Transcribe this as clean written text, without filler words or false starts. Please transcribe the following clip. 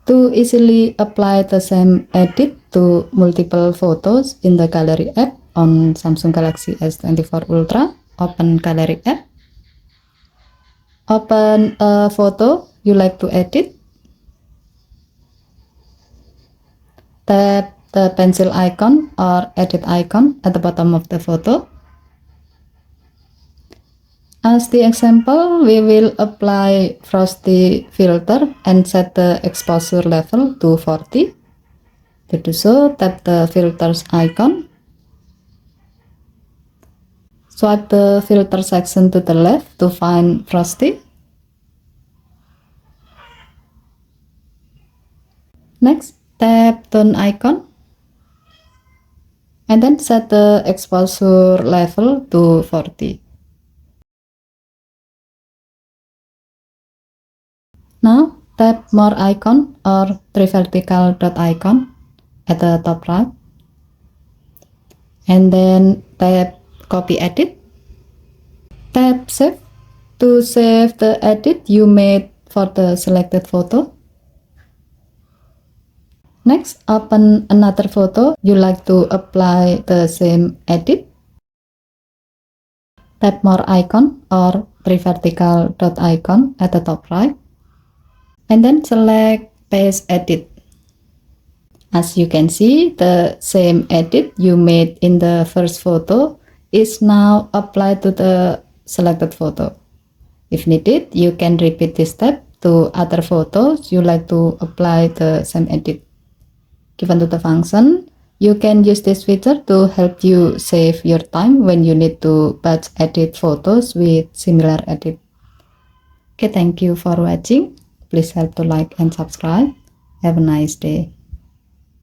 To easily apply the same edit to multiple photos in the Gallery app on Samsung Galaxy S24 Ultra, open Gallery app. Open a photo you like to edit. Tap the pencil icon or edit icon at the bottom of the photo. As the example, we will apply Frosty filter and set the exposure level to 40. To do so, tap the filters icon. Swipe the filter section to the left to find Frosty. Next, tap tone icon and then set the exposure level to 40. Now, tap more icon or 3 vertical dot icon at the top right. And then tap copy edit. Tap save to save the edit you made for the selected photo. Next, open another photo you like to apply the same edit. Tap more icon or 3 vertical dot icon at the top right. And then select paste edit. As you can see, the same edit you made in the first photo is now applied to the selected photo. If needed, you can repeat this step to other photos you like to apply the same edit. Given to the function, you can use this feature to help you save your time when you need to batch edit photos with similar edit. Okay, thank you for watching. Please help to like and subscribe. Have a nice day.